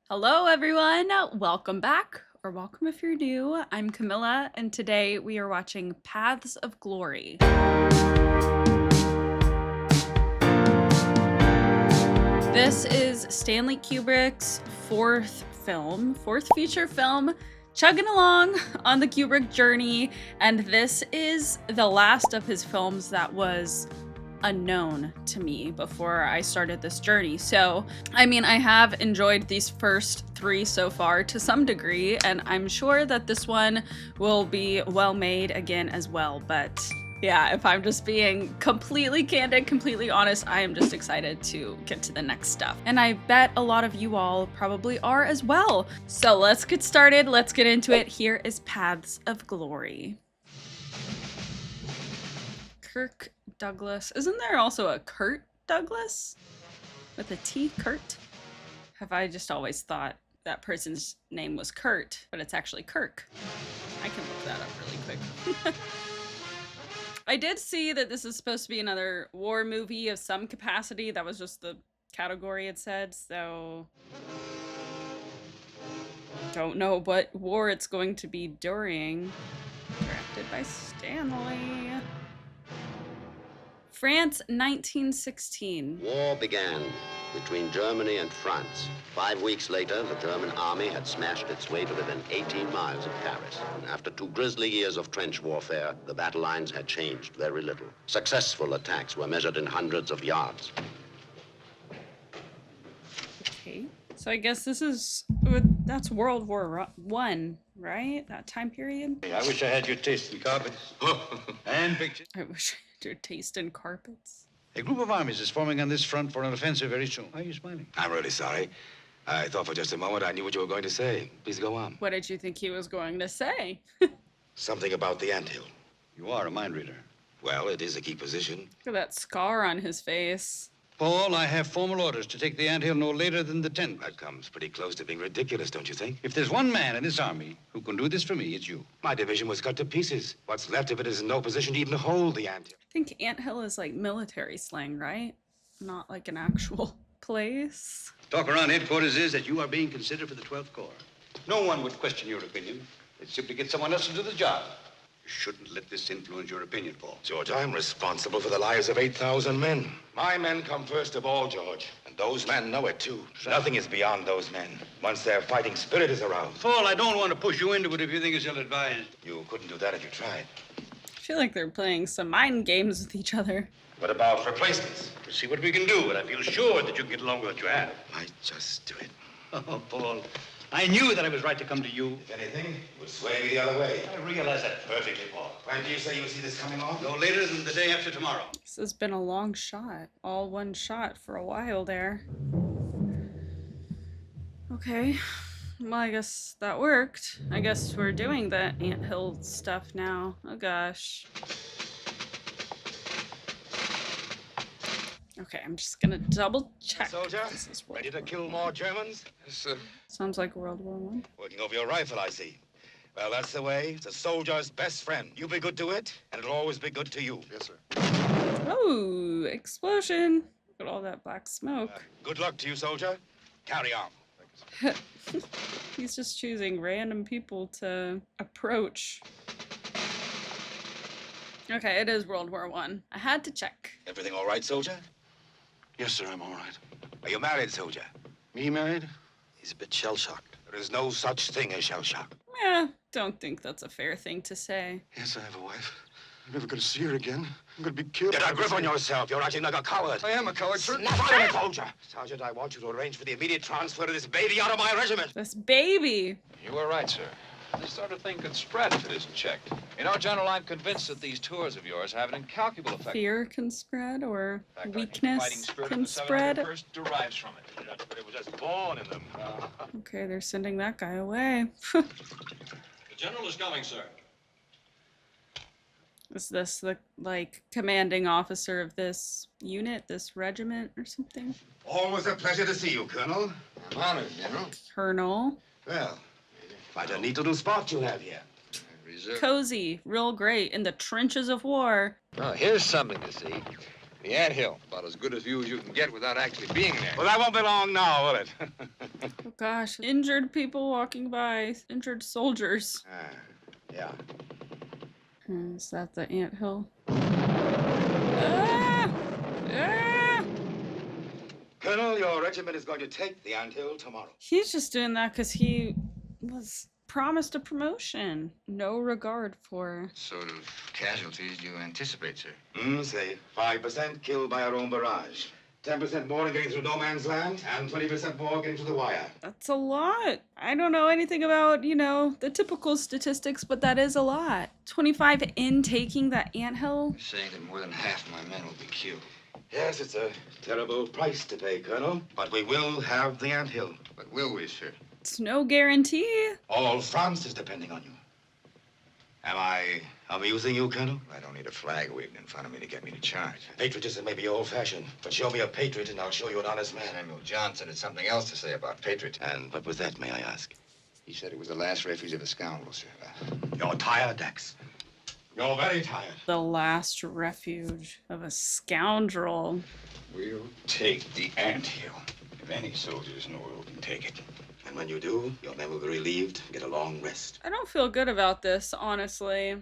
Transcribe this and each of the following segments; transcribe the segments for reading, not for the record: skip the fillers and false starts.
Hello everyone, welcome back, or welcome if you're new. I'm Camilla, and today we are watching Paths of Glory. This is Stanley Kubrick's fourth feature film, chugging along on the Kubrick journey, and this is the last of his films that was unknown to me before I started this journey. So, I mean, I have enjoyed these first three so far to some degree, and I'm sure that this one will be well made again as well. But yeah, if I'm just being completely candid, completely honest, I am just excited to get to the next stuff. And I bet a lot of you all probably are as well. So let's get started. Let's get into it. Here is Paths of Glory. Kirk Douglas. Isn't there also a Kurt Douglas? With a T, Kurt? Have I just always thought that person's name was Kurt, but it's actually Kirk? I can look that up really quick. I did see that this is supposed to be another war movie of some capacity. That was just the category it said, so... Don't know what war it's going to be during. Directed by Stanley. France, 1916. War began between Germany and France. 5 weeks later, the German army had smashed its way to within 18 miles of Paris. And after 2 grisly years of trench warfare, the battle lines had changed very little. Successful attacks were measured in hundreds of yards. Okay, so I guess this is, that's World War I, right? That time period? Hey, I wish I had your taste in carpets and pictures. I wish I had your taste in carpets. A group of armies is forming on this front for an offensive very soon. Why are you smiling? I'm really sorry. I thought for just a moment I knew what you were going to say. Please go on. What did you think he was going to say? Something about the anthill. You are a mind reader. Well, it is a key position. Look at that scar on his face. Paul, I have formal orders to take the anthill no later than the 10th. That comes pretty close to being ridiculous, don't you think? If there's one man in this army who can do this for me, it's you. My division was cut to pieces. What's left of it is in no position to even hold the anthill. I think anthill is like military slang, right? Not like an actual place. Talk around headquarters is that you are being considered for the 12th Corps. No one would question your opinion. They'd simply get someone else to do the job. You shouldn't let this influence your opinion, Paul. George, I'm responsible for the lives of 8,000 men. My men come first of all, George. And those men know it, too. Nothing is beyond those men. Once their fighting spirit is aroused. Paul, I don't want to push you into it if you think it's ill-advised. You couldn't do that if you tried. I feel like they're playing some mind games with each other. What about replacements? We'll see what we can do, but I feel sure that you can get along with what you have. Might just do it. Oh, Paul, I knew that I was right to come to you. If anything, it would sway me the other way. I realize that perfectly, Paul. When do you say you'll see this coming off? No later than the day after tomorrow. This has been a long shot. All one shot for a while there. Okay. Well, I guess that worked. I guess we're doing the anthill stuff now. Oh gosh. Okay, I'm just gonna double check. Soldier, This is ready to kill more Germans? Yes, sir. Sounds like World War I. Working over your rifle, I see. Well, that's the way. It's a soldier's best friend. You be good to it, and it'll always be good to you. Yes, sir. Oh, explosion. Look at all that black smoke. Good luck to you, soldier. Carry on. He's just choosing random people to approach. Okay, it is World War I. I had to check. Everything all right, soldier? Yes, sir, I'm all right. Are you married, soldier? Me married? He's a bit shell-shocked. There is no such thing as shell-shock. Yeah, don't think that's a fair thing to say. Yes, I have a wife. I'm never going to see her again. I'm going to be killed. Get a grip on yourself. You're acting like a coward. I am a coward, sir. Snap out of it, soldier. Sergeant, I want you to arrange for the immediate transfer of this baby out of my regiment. This baby. You were right, sir. This sort of thing could spread if it isn't checked. You know, General, I'm convinced that these tours of yours have an incalculable effect. Fear can spread, or In fact, I think the fighting weakness spirit can of the spread. 701st derives from it. But it was just born in them. Okay, they're sending that guy away. The general is coming, sir. Is this the, like, commanding officer of this unit, this regiment, or something? Always a pleasure to see you, Colonel. I'm honored, General. Colonel. Well, quite a neat little spot you have here. Reserve. Cozy, real great, in the trenches of war. Oh, here's something to see. The anthill. About as good a view as you can get without actually being there. Well, that won't be long now, will it? Oh gosh, injured people walking by, injured soldiers. Yeah. Is that the anthill? Ah! Ah! Colonel, your regiment is going to take the anthill tomorrow. He's just doing that because he was promised a promotion. No regard for. What sort of casualties do you anticipate, sir? Say 5% killed by our own barrage. 10% more in getting through no man's land, and 20% more getting through the wire. That's a lot. I don't know anything about, the typical statistics, but that is a lot. 25 in taking that anthill. You're saying that more than half my men will be killed. Yes, it's a terrible price to pay, Colonel, but we will have the anthill. But will we, sir? It's no guarantee. All France is depending on you. Am I amusing you, Colonel? I don't need a flag waved in front of me to get me to charge. Patriotism may be old-fashioned, but show me a patriot and I'll show you an honest man. Samuel Johnson had something else to say about patriot. And what was that, may I ask? He said it was the last refuge of a scoundrel, sir. You're tired, Dax. You're very tired. The last refuge of a scoundrel. We'll take the anthill. If any soldiers in the world can take it. And when you do, your men will be relieved, get a long rest. I don't feel good about this, honestly.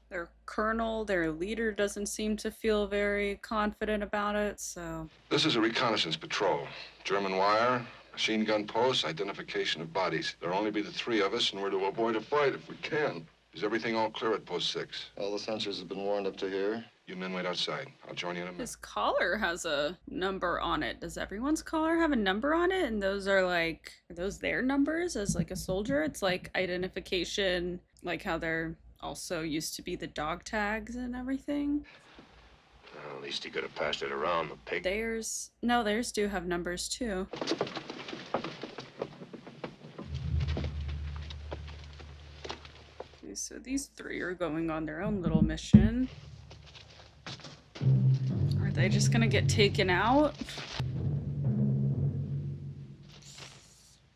Their colonel, their leader doesn't seem to feel very confident about it, so. This is a reconnaissance patrol. German wire, machine gun posts, identification of bodies. There'll only be the three of us, and we're to avoid a fight if we can. Is everything all clear at post 6? All the sensors have been warned up to here. You men wait outside. I'll join you in a minute. His collar has a number on it. Does everyone's collar have a number on it? And those are like, are those their numbers as like a soldier? It's like identification, like how there also used to be the dog tags and everything. Well, at least he could have passed it around, the pig. Theirs do have numbers too. Okay, so these three are going on their own little mission. Are they just gonna get taken out?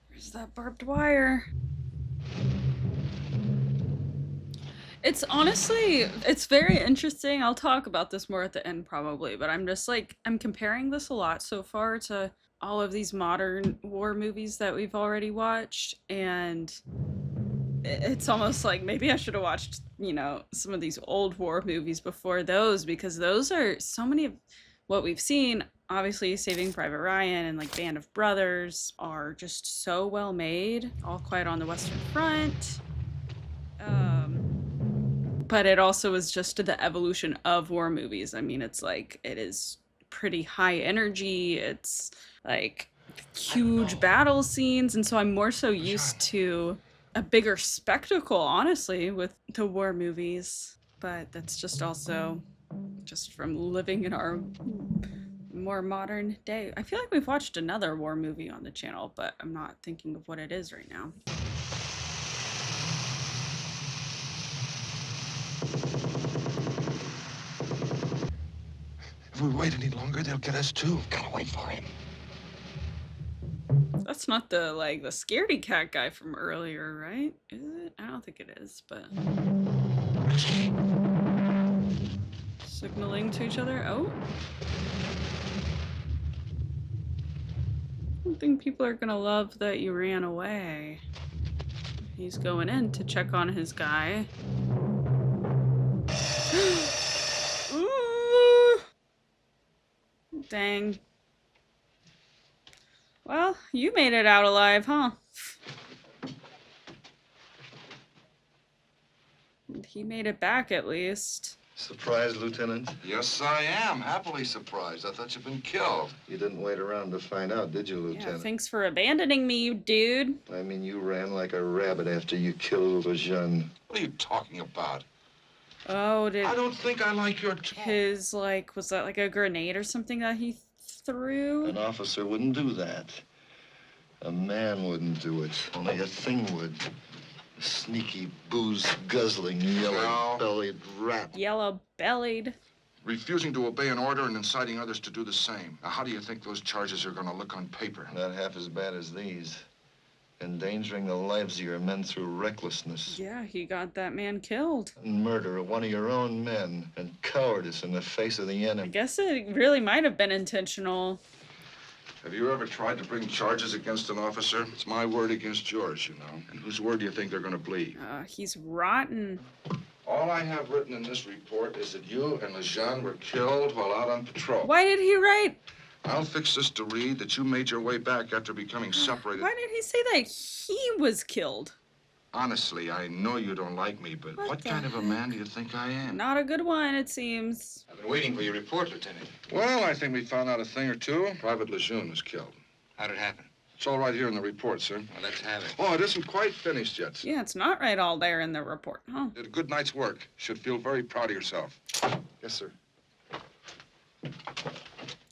Where's that barbed wire? It's honestly, it's very interesting. I'll talk about this more at the end probably, but I'm just like, I'm comparing this a lot so far to all of these modern war movies that we've already watched, and it's almost like maybe I should have watched, some of these old war movies before those, because those are so many of what we've seen. Obviously, Saving Private Ryan and like Band of Brothers are just so well made. All Quiet on the Western Front. But it also is just the evolution of war movies. I mean, it's like, it is pretty high energy. It's like huge battle scenes. And so I'm more so used to a bigger spectacle, honestly, with the war movies. But that's just also just from living in our more modern day. I feel like we've watched another war movie on the channel, but I'm not thinking of what it is right now. If we wait any longer, they'll get us too. Gotta wait for him. That's not the scaredy cat guy from earlier, right? Is it? I don't think it is, but signaling to each other. Oh, I don't think people are gonna love that you ran away. He's going in to check on his guy. Ooh. Dang. Well, you made it out alive, huh? He made it back, at least. Surprised, Lieutenant? Yes, I am. Happily surprised. I thought you'd been killed. You didn't wait around to find out, did you, Yeah, Lieutenant? thanks for abandoning me, you dude. I mean, you ran like a rabbit after you killed Lejeune. What are you talking about? Oh, did I don't think I like your talk. his, was that like a grenade or something that he threw? An officer wouldn't do that. A man wouldn't do it. Only a thing would. A sneaky, booze-guzzling, yellow-bellied rat. Yellow-bellied. Refusing to obey an order and inciting others to do the same. Now, how do you think those charges are going to look on paper? Not half as bad as these. endangering the lives of your men through recklessness. Yeah, he got that man killed. And murder of one of your own men, and cowardice in the face of the I enemy. guess it really might have been intentional. Have you ever tried to bring charges against an officer? It's my word against yours, you know. And whose word do you think they're going to believe? He's rotten. All I have written in this report is that you and Lejeune were killed while out on patrol. Why did he write? I'll fix this to read that you made your way back after becoming separated. Why did he say that he was killed? Honestly, I know you don't like me, but what kind of a man do you think I am? Not a good one, it seems. I've been waiting for your report, Lieutenant. Well, I think we found out a thing or two. Private Lejeune was killed. How'd it happen? It's all right here in the report, sir. Well, let's have it. Oh, it isn't quite finished yet. Yeah, it's not right all there in the report, huh? Did a good night's work. Should feel very proud of yourself. Yes, sir.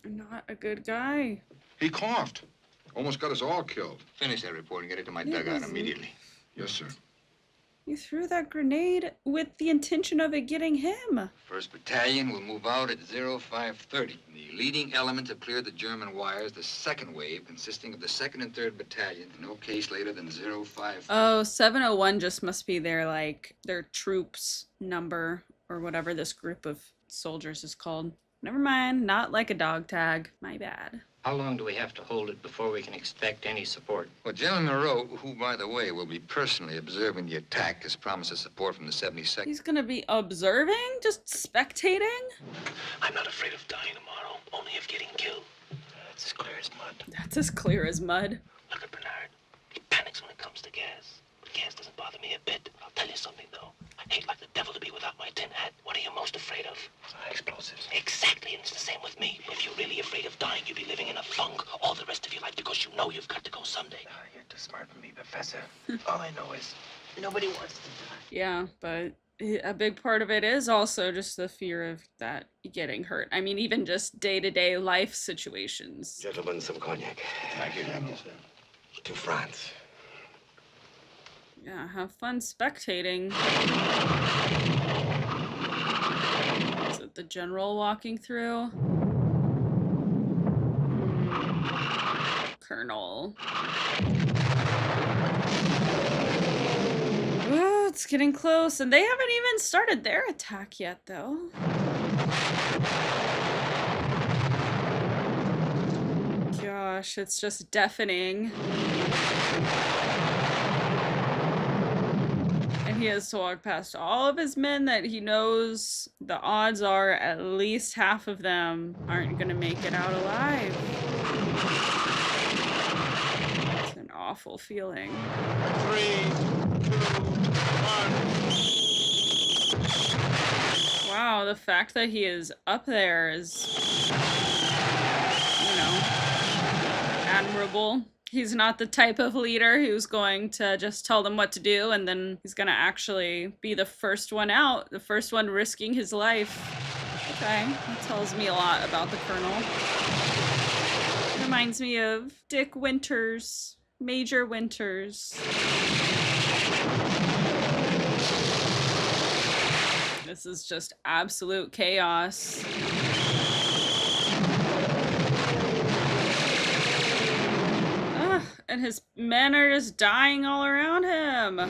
Not a good guy. He coughed. Almost got us all killed. Finish that report and get it to my Yeah, dugout easy. immediately. Yes, sir. You threw that grenade with the intention of it getting him. 1st Battalion will move out at 0530. The leading elements have cleared the German wires. The second wave, consisting of the 2nd and 3rd Battalion, no case later than 05. Oh, 701 just must be their troops number or whatever this group of soldiers is called. Never mind, not like a dog tag. My bad. How long do we have to hold it before we can expect any support? Well, General Moreau, who, by the way, will be personally observing the attack, has promised us support from the 72nd. He's gonna be observing? Just spectating? I'm not afraid of dying tomorrow, only of getting killed. It's as clear as mud. That's as clear as mud. Look at Bernard. He panics when it comes to gas. But gas doesn't bother me a bit. I'll tell you something, though. I hate like the devil to be without my tin hat. What are you most afraid of? Explosives. Exactly, and it's the same with me. If you're really afraid of dying, you'd be living in a funk all the rest of your life because you know you've got to go someday. You're too smart for me, Professor. All I know is nobody wants to die. Yeah, but a big part of it is also just the fear of that getting hurt. I mean, even just day-to-day life situations. Gentlemen, some cognac. Thank you, General. To France. Yeah, have fun spectating. Is it the general walking through? Colonel. Ooh, it's getting close, and they haven't even started their attack yet, though. Gosh, it's just deafening. He has to walk past all of his men that he knows the odds are at least half of them aren't going to make it out alive. It's an awful feeling. 3, 2, 1. Wow, the fact that he is up there is, you know, admirable. He's not the type of leader who's going to just tell them what to do and then he's going to actually be the first one out, the first one risking his life. Okay, that tells me a lot about the Colonel. Reminds me of Dick Winters, Major Winters. This is just absolute chaos. And his men are just dying all around him. Ah!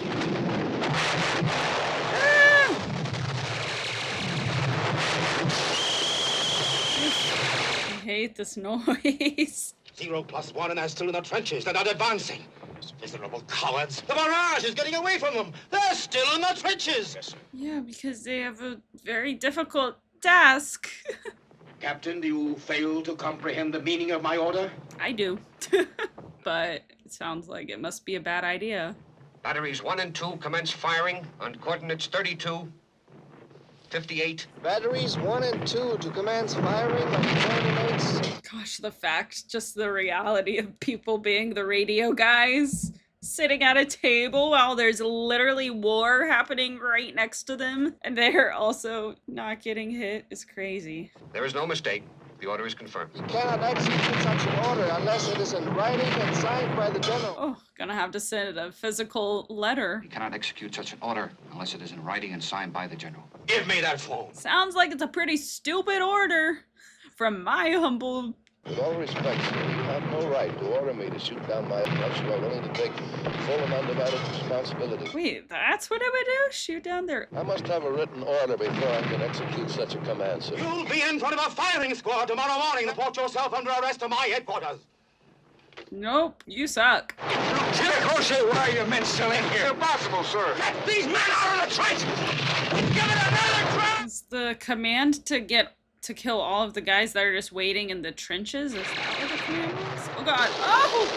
I hate this noise. 0+1 and they're still in the trenches. They're not advancing. Those miserable cowards. The barrage is getting away from them. They're still in the trenches. Yes, sir. Yeah, because they have a very difficult task. Captain, do you fail to comprehend the meaning of my order? I do. But it sounds like it must be a bad idea. Batteries 1 and 2 commence firing on coordinates 32, 58. Batteries 1 and 2 to commence firing on coordinates. Gosh, the fact, just the reality of people being the radio guys, sitting at a table while there's literally war happening right next to them, and they're also not getting hit is crazy. There is no mistake. The order is confirmed. You cannot execute such an order unless it is in writing and signed by the general. Oh, gonna have to send a physical letter. You cannot execute such an order unless it is in writing and signed by the general. Give me that phone. Sounds like it's a pretty stupid order, from my humble... With all respect, sir, you have no no right to order me to shoot down my unless you are willing to take full and undivided responsibility. Wait, that's what it would do? Shoot down their... I must have a written order before I can execute such a command, sir. You'll be in front of a firing squad tomorrow morning to report yourself under arrest to my headquarters. Nope, you suck. Lieutenant Roche, why are your men still in here? Impossible, sir. Get these men out of the trench! Give it another try! Is the command to kill all of the guys that are just waiting in the trenches? Is that what the command was? Oh god. Oh!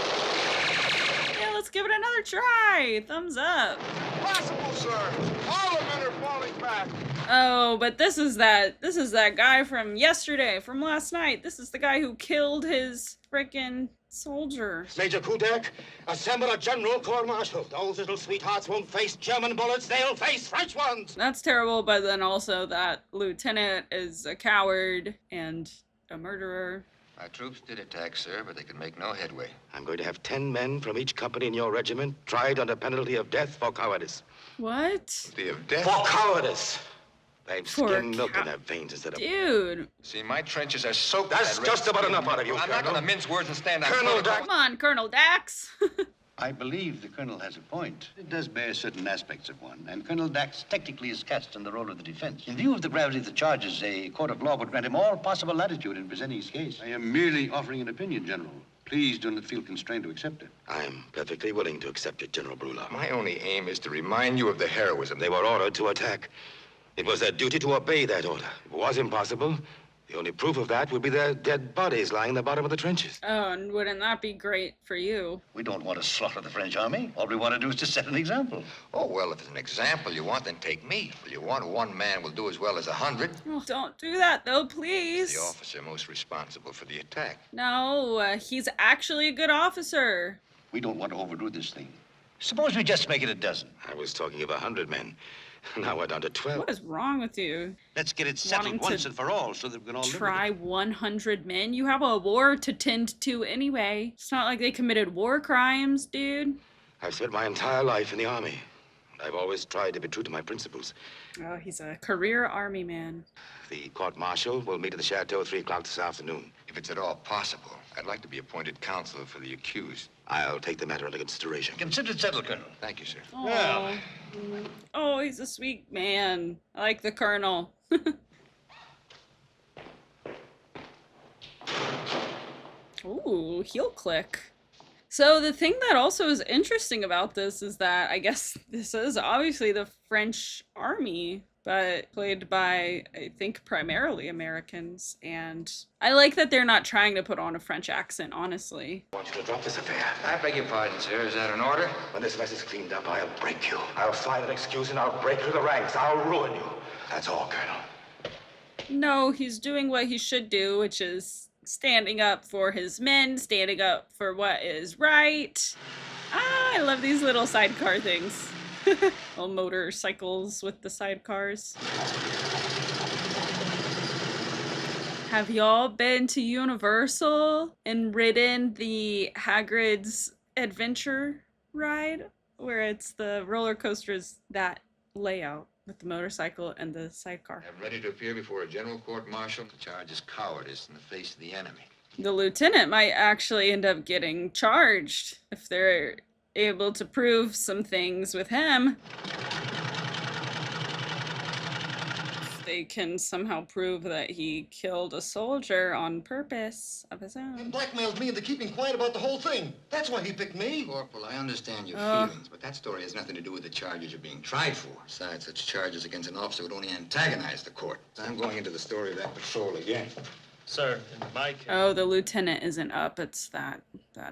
Yeah, let's give it another try. Thumbs up. Impossible, sir. All the men are falling back. Oh, but this is that guy from yesterday, from last night. This is the guy who killed his frickin' soldier. Major Kudek, assemble a general court-martial. Those little sweethearts won't face German bullets, they'll face French ones. That's terrible, but then also that lieutenant is a coward and a murderer. Our troops did attack, sir, but they could make no headway. I'm going to have 10 men from each company in your regiment tried under penalty of death for cowardice. What? Penalty of death? For cowardice! They've For skim milk in their veins instead of... Dude. See, my trenches are soaked. That's just about enough out of you, I'm not going to mince words and stand on... Colonel Dax. Come on, Colonel Dax. I believe the Colonel has a point. It does bear certain aspects of one, and Colonel Dax technically is cast in the role of the defense. In view of the gravity of the charges, a court of law would grant him all possible latitude in presenting his case. I am merely offering an opinion, General. Please do not feel constrained to accept it. I am perfectly willing to accept it, General Brula. My only aim is to remind you of the heroism. They were ordered to attack. It was their duty to obey that order. If it was impossible, the only proof of that would be their dead bodies lying in the bottom of the trenches. Oh, and wouldn't that be great for you? We don't want to slaughter the French army. All we want to do is to set an example. Oh, well, if it's an example you want, then take me. Well, you want one man will do as well as 100. Oh, don't do that, though, please. The officer most responsible for the attack. No, he's actually a good officer. We don't want to overdo this thing. Suppose we just make it a dozen. I was talking of 100 men. Now we're down to 12. What is wrong with you? Let's get it settled once and for all so that we can all try 100 men? You have a war to tend to anyway. It's not like they committed war crimes, dude. I've spent my entire life in the army. I've always tried to be true to my principles. Oh, he's a career army man. The court-martial will meet at the chateau at 3 o'clock this afternoon. If it's at all possible, I'd like to be appointed counsel for the accused. I'll take the matter into consideration. Consider it settled, Colonel. Thank you, sir. Oh. Well. Oh, he's a sweet man. I like the Colonel. Ooh, heel click. So the thing that also is interesting about this is that I guess this is obviously the French army, but played by, I think, primarily Americans. And I like that they're not trying to put on a French accent, honestly. I want you to drop this affair. I beg your pardon, sir. Is that an order? When this mess is cleaned up, I'll break you. I'll find an excuse and I'll break through the ranks. I'll ruin you. That's all, Colonel. No, he's doing what he should do, which is standing up for his men, standing up for what is right. Ah, I love these little sidecar things. Little motorcycles with the sidecars. Have y'all been to Universal and ridden the Hagrid's Adventure ride? Where it's the roller coasters that layout with the motorcycle and the sidecar. I'm ready to appear before a general court-martial. The charge is cowardice in the face of the enemy. The lieutenant might actually end up getting charged if they're able to prove some things with him. If they can somehow prove that he killed a soldier on purpose of his own. He blackmailed me into keeping quiet about the whole thing. That's why he picked me. Corporal, I understand your feelings, but that story has nothing to do with the charges you're being tried for. Besides, such charges against an officer would only antagonize the court. I'm going into the story of that patrol again. Sir, in my case... Oh, the lieutenant isn't up. It's that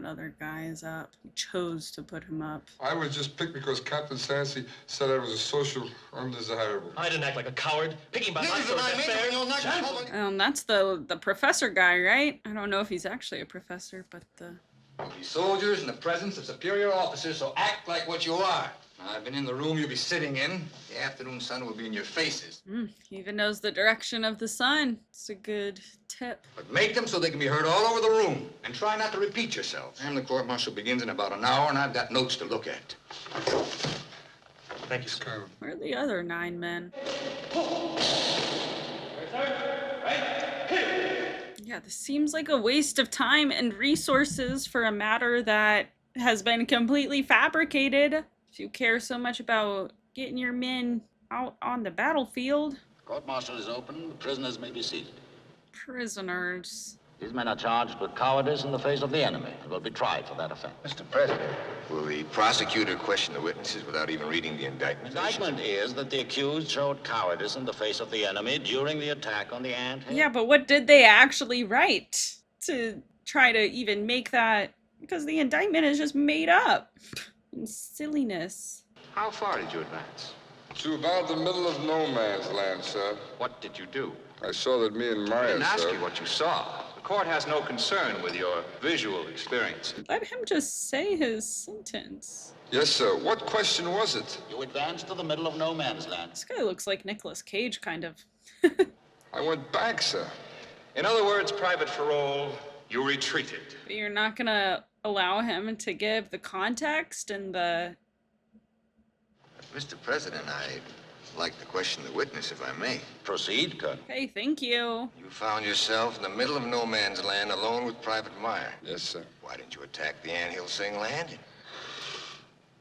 other guy is up. He chose to put him up. I was just picked because Captain Sancy said I was a social undesirable. I didn't act like a coward. Picking by my sword, that's fair. That's the professor guy, right? I don't know if he's actually a professor, but the... You'll be soldiers in the presence of superior officers, so act like what you are. I've been in the room you'll be sitting in. The afternoon sun will be in your faces. He even knows the direction of the sun. It's a good tip. But make them so they can be heard all over the room. And try not to repeat yourself. And the court-martial begins in about an hour, and I've got notes to look at. Thank you, sir. Where are the other 9 men? Yeah, Yeah, this seems like a waste of time and resources for a matter that has been completely fabricated. If you care so much about getting your men out on the battlefield. Court-martial is open. The prisoners may be seated. Prisoners. These men are charged with cowardice in the face of the enemy and will be tried for that offense. Mr. President, will the prosecutor question the witnesses without even reading the indictment? The indictment is that the accused showed cowardice in the face of the enemy during the attack on the anthill. Yeah, but what did they actually write to try to even make that? Because the indictment is just made up. And silliness. How far did you advance? To about the middle of no man's land, sir. What did you do? I saw that me and Maya, I didn't ask sir. you what you saw. The court has no concern with your visual experience. Let him just say his sentence. Yes, sir. What question was it? You advanced to the middle of no man's land. This guy looks like Nicolas Cage, kind of. I went back, sir. In other words, Private Farrell, you retreated. But you're not gonna allow him to give the context and the... Mr. President, I'd like to question the witness, if I may. Proceed, Colonel. Okay, thank you. You found yourself in the middle of no man's land alone with Private Meyer. Yes, sir. Why didn't you attack the anthill single-handed?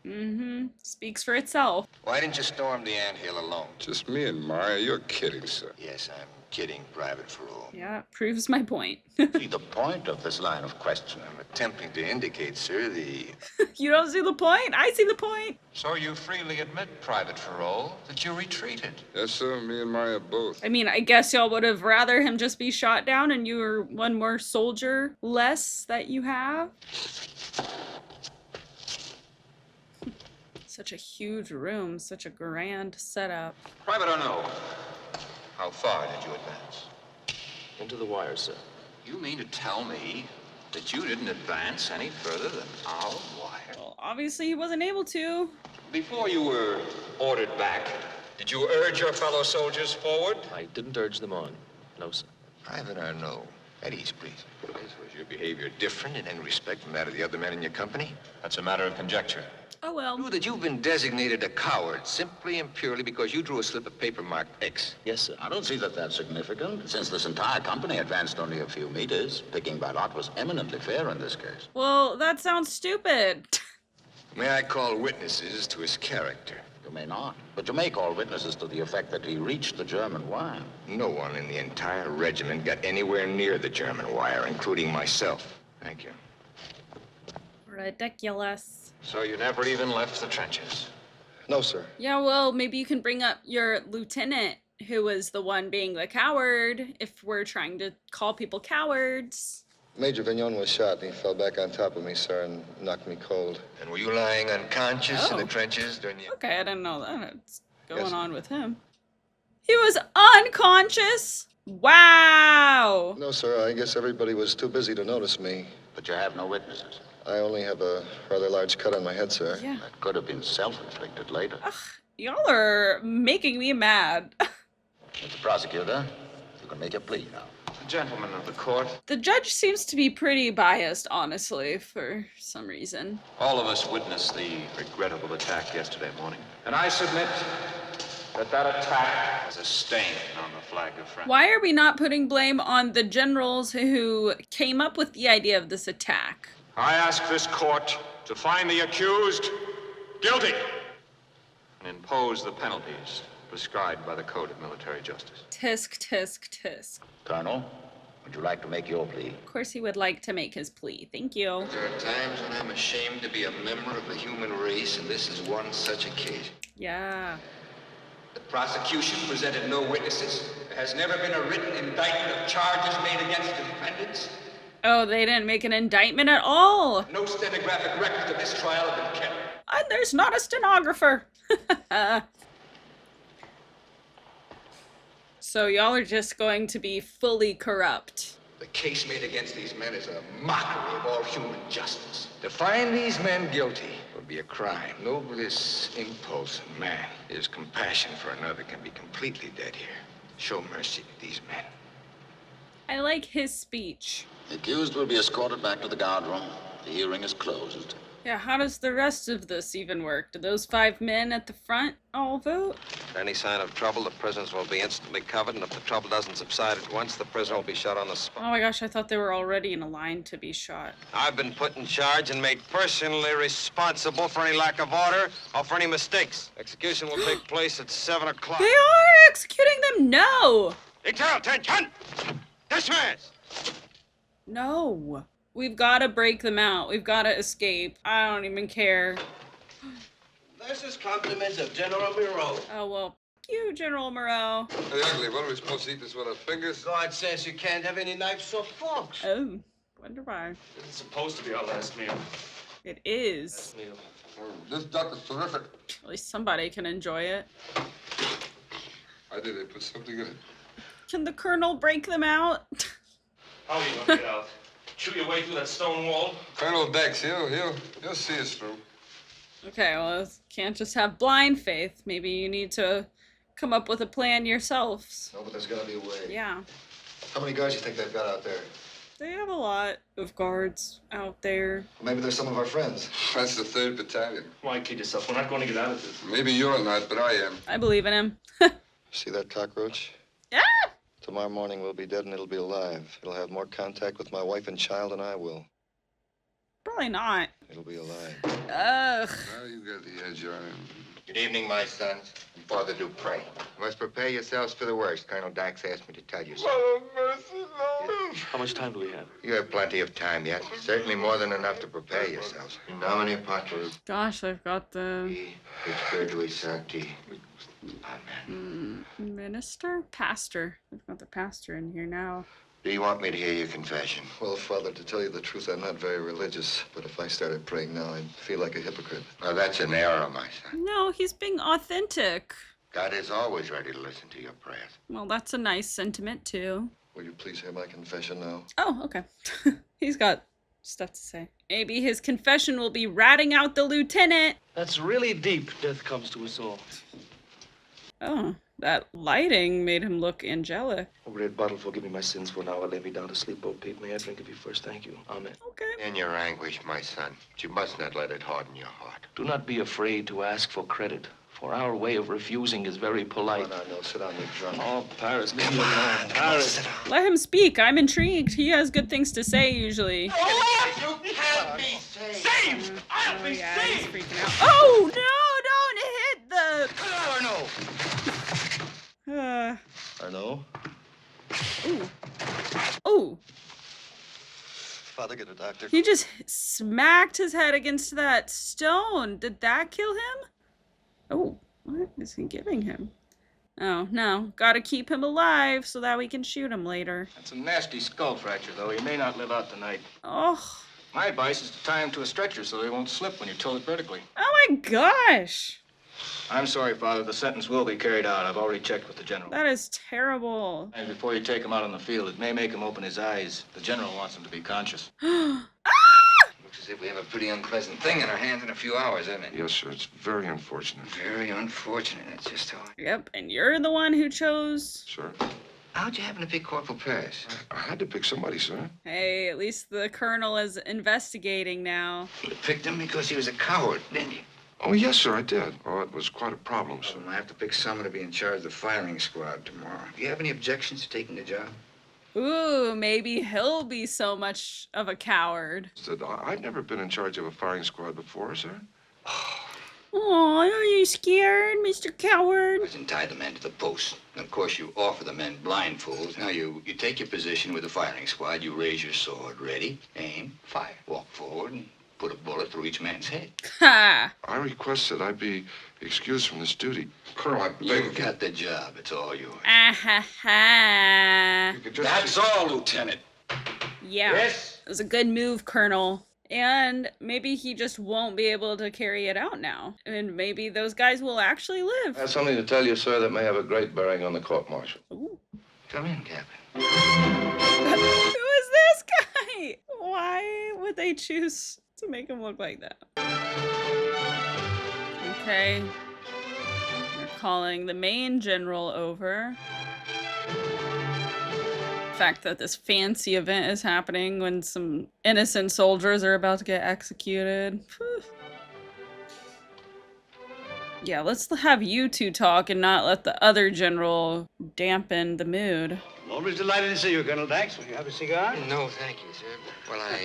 Mm-hmm. Speaks for itself. Why didn't you storm the anthill alone? Just me and Maya. You're kidding, sir. Yes, I'm kidding, Private Farrell. Yeah, proves my point. See the point of this line of questioning. I'm attempting to indicate, sir, the... You don't see the point? I see the point. So you freely admit, Private Farrell, that you retreated. Yes, sir. Me and Maya both. I mean, I guess y'all would have rather him just be shot down and you were one more soldier less that you have. Such a huge room, such a grand setup. Private Arnaud, how far did you advance? Into the wire, sir. You mean to tell me that you didn't advance any further than our wire? Well, obviously he wasn't able to. Before you were ordered back, did you urge your fellow soldiers forward? I didn't urge them on. No, sir. Private Arnaud, at ease, please. Was your behavior different in any respect from that of the other men in your company? That's a matter of conjecture. Oh, well. True that you've been designated a coward simply and purely because you drew a slip of paper marked X. Yes, sir. I don't see that that's significant, since this entire company advanced only a few meters. Picking by lot was eminently fair in this case. Well, that sounds stupid. May I call witnesses to his character? You may not, but you may call witnesses to the effect that he reached the German wire. No one in the entire regiment got anywhere near the German wire, including myself. Thank you. Ridiculous. So you never even left the trenches? No, sir. Yeah, well, maybe you can bring up your lieutenant, who was the one being the coward, if we're trying to call people cowards. Major Vignon was shot, and he fell back on top of me, sir, and knocked me cold. And were you lying unconscious in Oh. the trenches during the... Okay, I didn't know that. What's going Yes. on with him? He was unconscious? Wow! No, sir, I guess everybody was too busy to notice me. But you have no witnesses. I only have a rather large cut on my head, sir. Yeah. That could have been self-inflicted later. Ugh, y'all are making me mad. Mr. Prosecutor, you can make your plea now. Gentlemen of the court, The judge seems to be pretty biased, honestly, for some reason. all of us witnessed the regrettable attack yesterday morning. And I submit that that attack was a stain on the flag of France. Why are we not putting blame on the generals who came up with the idea of this attack? I ask this court to find the accused guilty and impose the penalties prescribed by the Code of Military Justice. Tisk, tisk, tisk. Colonel, would you like to make your plea? Of course he would like to make his plea. Thank you. There are times when I'm ashamed to be a member of the human race, and this is one such occasion. Yeah. The prosecution presented no witnesses. There has never been a written indictment of charges made against the defendants. Oh, they didn't make an indictment at all. No stenographic records of this trial have been kept. And there's not a stenographer. So y'all are just going to be fully corrupt. The case made against these men is a mockery of all human justice. To find these men guilty would be a crime. Noblest impulse in man is compassion for another can be completely dead here. Show mercy to these men. I like his speech. The accused will be escorted back to the guard room. The hearing is closed. Yeah, how does the rest of this even work? Do those 5 men at the front all vote? Any sign of trouble, the prisoners will be instantly covered, and if the trouble doesn't subside at once, the prisoner will be shot on the spot. Oh my gosh, I thought they were already in a line to be shot. I've been put in charge and made personally responsible for any lack of order or for any mistakes. Execution will take place at 7 o'clock. They are executing them? No! Detail, attention! Dismiss! No. We've got to break them out. We've got to escape. I don't even care. This is compliments of General Moreau. Oh, well, you, General Moreau. Hey, Ugly, what are we supposed to eat this with our fingers? God says you can't have any knives or forks. Oh, wonder why. It's supposed to be our last meal. It is. This duck is terrific. At least somebody can enjoy it. I did it. Put something in it. Can the Colonel break them out? How are you gonna get out? Chew your way through that stone wall? Colonel Dex, he'll see us through. Okay, well, can't just have blind faith. Maybe you need to come up with a plan yourselves. No, but there's gotta be a way. Yeah. How many guys do you think they've got out there? They have a lot of guards out there. Maybe they're some of our friends. That's the 3rd Battalion. Why kid yourself? We're not going to get out of this. Maybe you're not, but I am. I believe in him. See that cockroach? Yeah. Tomorrow morning we'll be dead and it'll be alive. It'll have more contact with my wife and child than I will. Probably not. It'll be alive. Ugh. Well, you got the edge on him. Good evening, my sons, and Father Dupre. You must prepare yourselves for the worst. Colonel Dax asked me to tell you so. Oh, mercy, Lord. How much time do we have? You have plenty of time yet. Certainly more than enough to prepare yourselves. Domine Patris. Gosh, I've got the Spiritu Sancti. Amen. Minister? Pastor. I've got the pastor in here now. Do you want me to hear your confession? Well, Father, to tell you the truth, I'm not very religious. But if I started praying now, I'd feel like a hypocrite. Well, that's an error, my son. No, he's being authentic. God is always ready to listen to your prayers. Well, that's a nice sentiment, too. Will you please hear my confession now? Oh, okay. He's got stuff to say. Maybe his confession will be ratting out the lieutenant. That's really deep. Death comes to us all. Oh, that lighting made him look angelic. O red bottle, forgive me my sins, for now I lay me down to sleep. O Pete, may I drink of you first? Thank you. Amen. Okay. In your anguish, my son, but you must not let it harden your heart. Do not be afraid to ask for credit, for our way of refusing is very polite. No, sit down, you're drunk. Oh, Paris, leave me alone. Paris. Let him speak. I'm intrigued. He has good things to say, usually. You can't be saved. I'll be yeah, saved. he's freaking out. Oh, no, don't hit the... Arnaud? Ooh. Ooh. Father, get a doctor. He just smacked his head against that stone. Did that kill him? Oh, what is he giving him? Oh, no. Gotta keep him alive so that we can shoot him later. That's a nasty skull fracture, though. He may not live out the night. Oh. My advice is to tie him to a stretcher so he won't slip when you tilt it vertically. Oh my gosh. I'm sorry, Father. The sentence will be carried out. I've already checked with the general. That is terrible. And before you take him out on the field, it may make him open his eyes. The general wants him to be conscious. Looks as if we have a pretty unpleasant thing in our hands in a few hours, isn't it? Yes, sir. It's very unfortunate. Very unfortunate. That's just how Yep, and you're the one who chose. Sir? How'd you happen to pick Corporal Paris? I had to pick somebody, sir. Hey, at least the colonel is investigating now. You picked him because he was a coward, didn't you? Oh, yes, sir, I did. Oh, it was quite a problem, sir. I have to pick someone to be in charge of the firing squad tomorrow. Do you have any objections to taking the job? Ooh, maybe he'll be so much of a coward. Said, I've never been in charge of a firing squad before, sir. Oh, are you scared, Mr. Coward? Let's tie the men to the post. And of course, you offer the men blindfolds. Now, you take your position with the firing squad. You raise your sword, ready, aim, fire. Walk forward and put a bullet through each man's head. Ha! I request that I be excused from this duty. Colonel, I beg You got the job. It's all yours. Ah ha ha. That's all, Lieutenant. Yeah. Yes? It was a good move, Colonel. And maybe he just won't be able to carry it out now. And maybe those guys will actually live. I have something to tell you, sir, that may have a great bearing on the court-martial. Come in, Captain. Who is this guy? Why would they choose to make him look like that? Okay. They're calling the main general over. fact that this fancy event is happening when some innocent soldiers are about to get executed. Whew. Yeah, let's have you two talk and not let the other general dampen the mood. I'm always delighted to see you, Colonel Dax. Will you have a cigar? No, thank you, sir. Well, I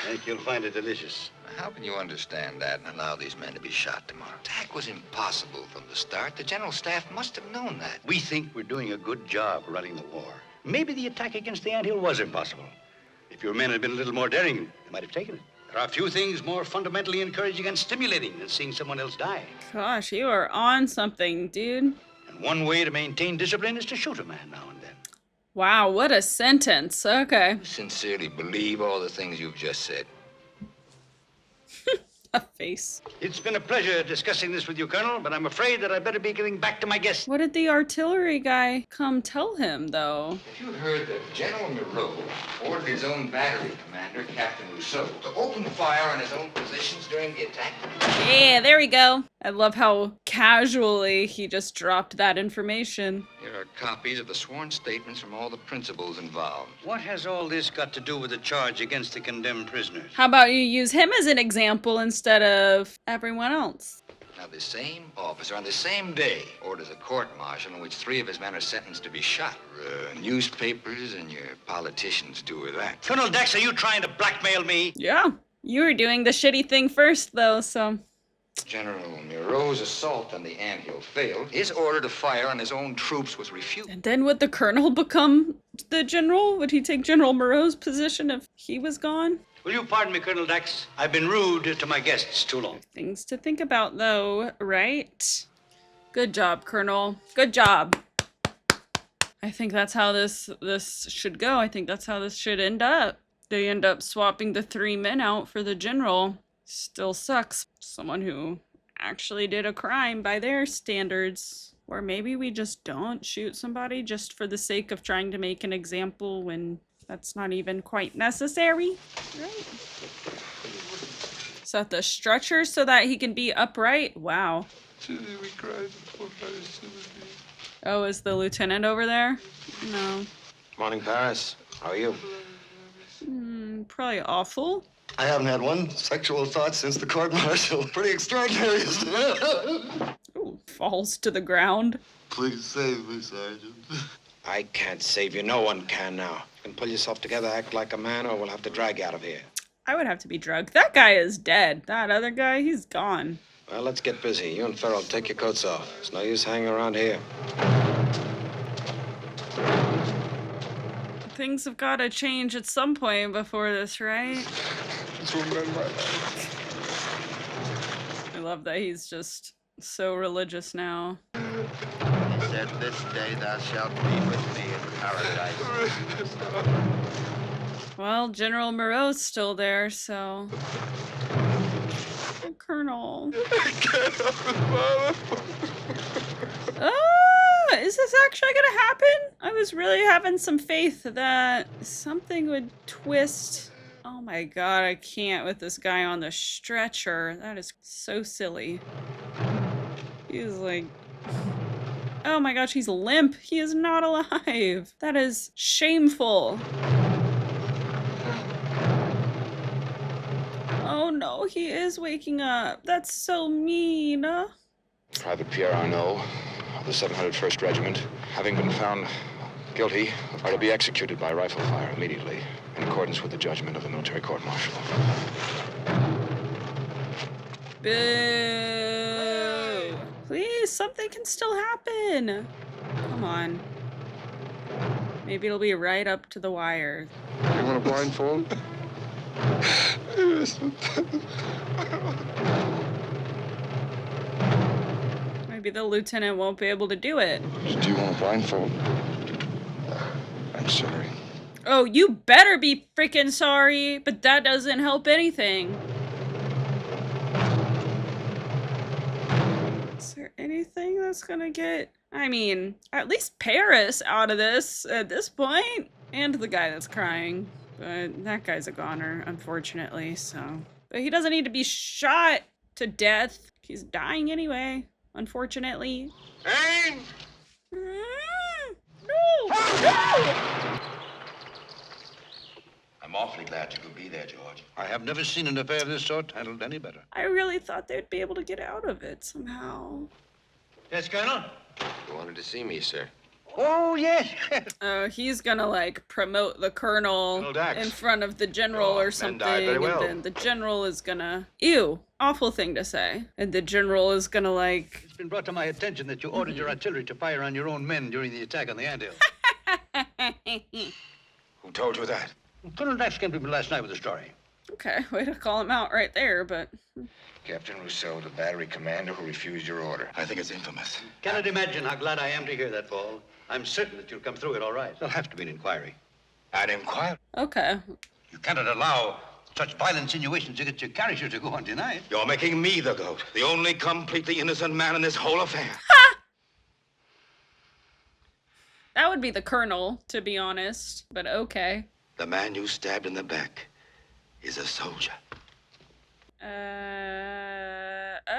think you'll find it delicious. How can you understand that and allow these men to be shot tomorrow? Attack was impossible from the start. The general staff must have known that. We think we're doing a good job running the war. Maybe the attack against the anthill was impossible. If your men had been a little more daring, they might have taken it. There are few things more fundamentally encouraging and stimulating than seeing someone else die. Gosh, you are on something, dude. And one way to maintain discipline is to shoot a man now and then. Wow, what a sentence. Okay. You sincerely believe all the things you've just said. A face. It's been a pleasure discussing this with you, Colonel, but I'm afraid that I better be getting back to my guests. What did the artillery guy come tell him, though? Have you heard that General Moreau ordered his own battery commander, Captain Rousseau, to open fire on his own positions during the attack? Yeah, there we go. I love how casually he just dropped that information. Here are copies of the sworn statements from all the principals involved. What has all this got to do with the charge against the condemned prisoners? How about you use him as an example instead of everyone else? Now, the same officer on the same day orders a court-martial in which 3 of his men are sentenced to be shot. Newspapers and your politicians do with that. Colonel Dax, are you trying to blackmail me? Yeah. You were doing the shitty thing first, though, so... General Moreau's assault on the anthill failed. His order to fire on his own troops was refused. And then would the colonel become the general? Would he take General Moreau's position if he was gone? Will you pardon me, Colonel Dax? I've been rude to my guests too long. Things to think about, though, right? Good job, Colonel. Good job. I think that's how this should go. I think that's how this should end up. They end up swapping the 3 men out for the general. Still sucks. Someone who actually did a crime by their standards. Or maybe we just don't shoot somebody just for the sake of trying to make an example when that's not even quite necessary. Right? Is that the stretcher so that he can be upright? Wow. Oh, is the lieutenant over there? No. Morning, Paris. How are you? Probably awful. I haven't had one sexual thought since the court-martial. Pretty extraordinary, isn't it? Ooh, falls to the ground. Please save me, Sergeant. I can't save you. No one can now. You can pull yourself together, act like a man, or we'll have to drag you out of here. I would have to be drugged. That guy is dead. That other guy, he's gone. Well, let's get busy. You and Farrell take your coats off. It's no use hanging around here. Things have got to change at some point before this, right? I love that he's just so religious now. He said, "This day thou shalt be with me in paradise." Well, General Moreau's still there, so... Oh, Colonel. Is this actually gonna happen? I was really having some faith that something would twist. Oh my god, I can't with this guy on the stretcher. That is so silly. He's like... Oh my gosh, he's limp. He is not alive. That is shameful. Oh no, he is waking up. That's so mean. Private Pierre Arnault of the 701st Regiment, having been found guilty, are to be executed by rifle fire immediately, in accordance with the judgment of the military court-martial. Boo! Please, something can still happen. Come on. Maybe it'll be right up to the wire. You want a blindfold? Maybe the lieutenant won't be able to do it. Do you want a blindfold? I'm sorry. Oh, you better be freaking sorry, but that doesn't help anything. Is there anything that's gonna get, I mean, at least Paris out of this at this point? And the guy that's crying. But that guy's a goner, unfortunately, so. But he doesn't need to be shot to death. He's dying anyway, unfortunately. Aim! No! No! I'm awfully glad you could be there, George. I have never seen an affair of this sort handled any better. I really thought they'd be able to get out of it somehow. Yes, Colonel? You wanted to see me, sir. Oh, yes. Oh, he's gonna like promote the colonel in front of the general or something, very well. and then the general is gonna, ew, awful thing to say, and the general is gonna like. It's been brought to my attention that you ordered your artillery to fire on your own men during the attack on the anthill. Who told you that? Colonel Dax came to me last night with a story. Okay, way to call him out right there, but. Captain Rousseau, the battery commander who refused your order. I think it's infamous. Cannot imagine how glad I am to hear that, Paul. I'm certain that you'll come through it all right. There'll have to be an inquiry. An inquiry? Okay. You cannot allow such violent insinuations against your character to go undenied. You're making me the goat, the only completely innocent man in this whole affair. That would be the colonel, to be honest, but okay. The man you stabbed in the back is a soldier.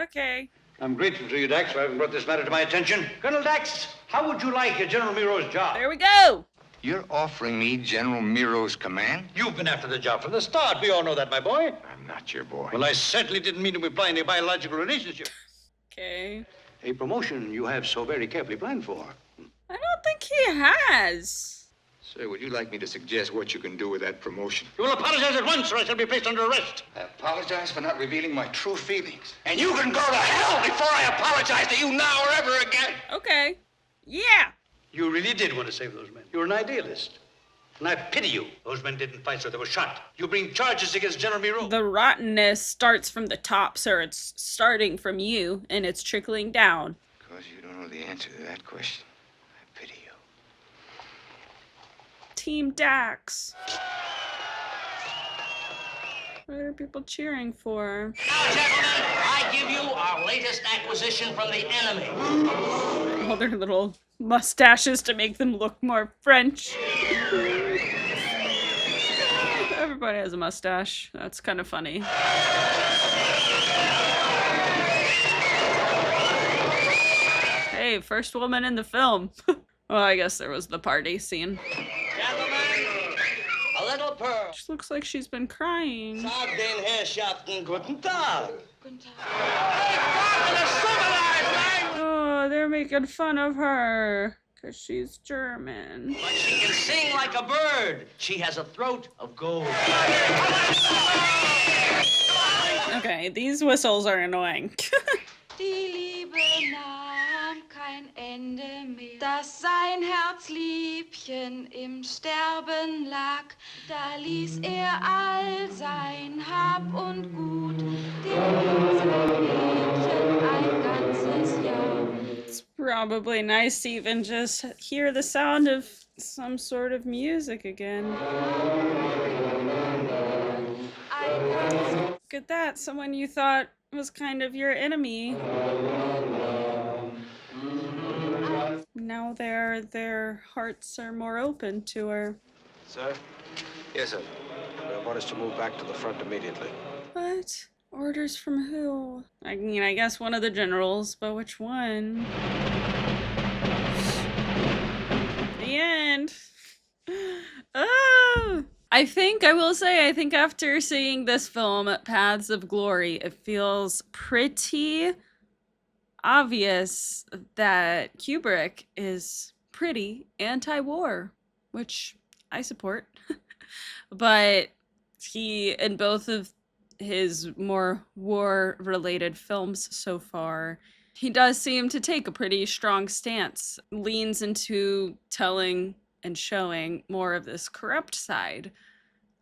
Okay. I'm grateful to you, Dax, for having brought this matter to my attention. Colonel Dax, how would you like General Miro's job? There we go. You're offering me General Miro's command? You've been after the job from the start. We all know that, my boy. I'm not your boy. Well, I certainly didn't mean to imply any biological relationship. Okay. A promotion you have so very carefully planned for. I don't think he has. Sir, would you like me to suggest what you can do with that promotion? You will apologize at once, or I shall be placed under arrest. I apologize for not revealing my true feelings. And you can go to hell before I apologize to you now or ever again. Okay. Yeah. You really did want to save those men. You're an idealist. And I pity you. Those men didn't fight, so they were shot. You bring charges against General Miro. The rottenness starts from the top, sir. It's starting from you, and it's trickling down. Because you don't know the answer to that question. I pity you. Team Dax. What are people cheering for? Now, gentlemen, I give you our latest acquisition from the enemy. All their little mustaches to make them look more French. Everybody has a mustache. That's kind of funny. Hey, first woman in the film. Well, I guess there was the party scene. Gentlemen, a little pearl. She looks like she's been crying. Sag den Herrschaften guten Tag. Guten Tag. Oh, they're making fun of her. Because she's German. But she can sing like a bird. She has a throat of gold. Okay, these whistles are annoying. Die Liebe nahm kein Ende mehr, dass sein Herzliebchen im Sterben lag. Da ließ all sein Hab und Gut, dem sein Mädchen ein ganzes Jahr. It's probably nice to even just hear the sound of some sort of music again. Look at that, someone you thought was kind of your enemy. Now their hearts are more open to her. Sir? Yes, sir. I want us to move back to the front immediately. What? Orders from who? I mean, I guess one of the generals, but which one? The end. Oh! I will say, after seeing this film, Paths of Glory, it feels pretty obvious that Kubrick is pretty anti-war, which I support. But he, in both of his more war-related films so far, he does seem to take a pretty strong stance, leans into telling and showing more of this corrupt side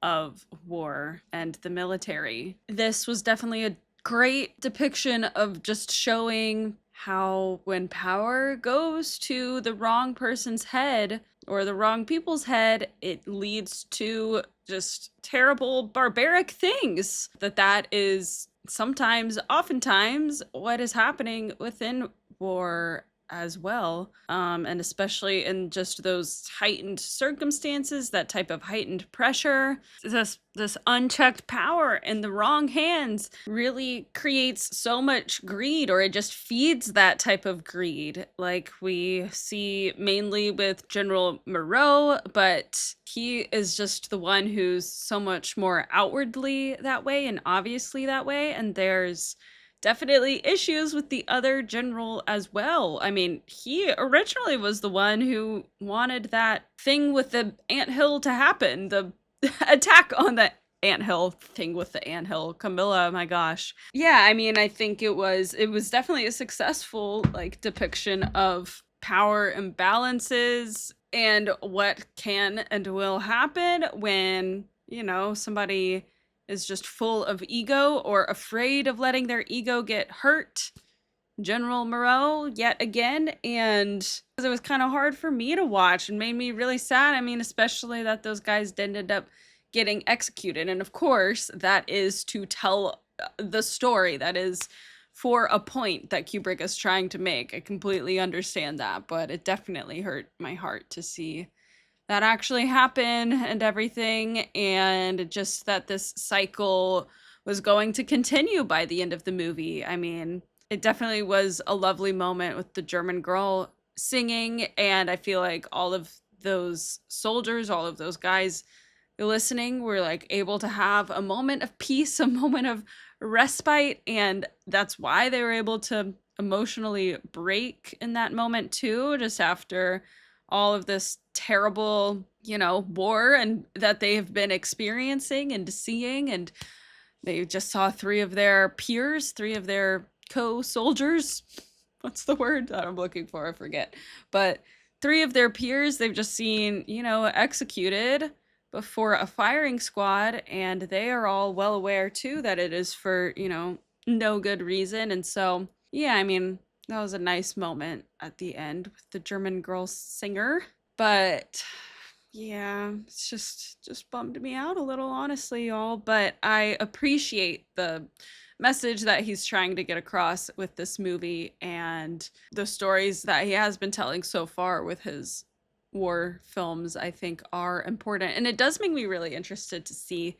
of war and the military. This was definitely a great depiction of just showing how when power goes to the wrong person's head or the wrong people's head, it leads to just terrible, barbaric things. That is sometimes, oftentimes, what is happening within war as well. And especially in just those heightened circumstances, that type of heightened pressure, this unchecked power in the wrong hands really creates so much greed, or it just feeds that type of greed, like we see mainly with General Moreau, but he is just the one who's so much more outwardly that way and obviously that way, and there's definitely issues with the other general as well. I mean, he originally was the one who wanted that thing with the anthill to happen, the attack on the anthill thing with the anthill. Camilla, my gosh. Yeah, I mean, I think it was definitely a successful like depiction of power imbalances and what can and will happen when, you know, somebody is just full of ego or afraid of letting their ego get hurt. General Moreau yet again, and it was kind of hard for me to watch and made me really sad. I mean, especially that those guys didn't end up getting executed. And of course, that is to tell the story. That is for a point that Kubrick is trying to make. I completely understand that, but it definitely hurt my heart to see that actually happen and everything, and just that this cycle was going to continue by the end of the movie. I mean, it definitely was a lovely moment with the German girl singing, and I feel like all of those soldiers, all of those guys listening were like able to have a moment of peace, a moment of respite, and that's why they were able to emotionally break in that moment too, just after all of this terrible, you know, war and that they have been experiencing and seeing, and they just saw three of their peers, three of their co-soldiers. What's the word that I'm looking for? I forget. But three of their peers they've just seen, you know, executed before a firing squad, and they are all well aware too that it is for, you know, no good reason. And so, yeah, I mean, that was a nice moment at the end with the German girl singer. But yeah, it's just bummed me out a little, honestly, y'all. But I appreciate the message that he's trying to get across with this movie and the stories that he has been telling so far with his war films, I think are important. And it does make me really interested to see,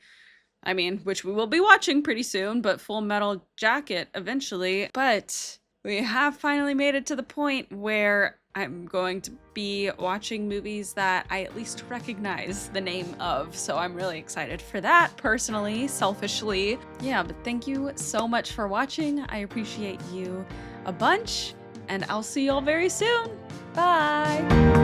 I mean, which we will be watching pretty soon, but Full Metal Jacket eventually. But we have finally made it to the point where I'm going to be watching movies that I at least recognize the name of. So I'm really excited for that, personally, selfishly. Yeah, but thank you so much for watching. I appreciate you a bunch, and I'll see y'all very soon. Bye!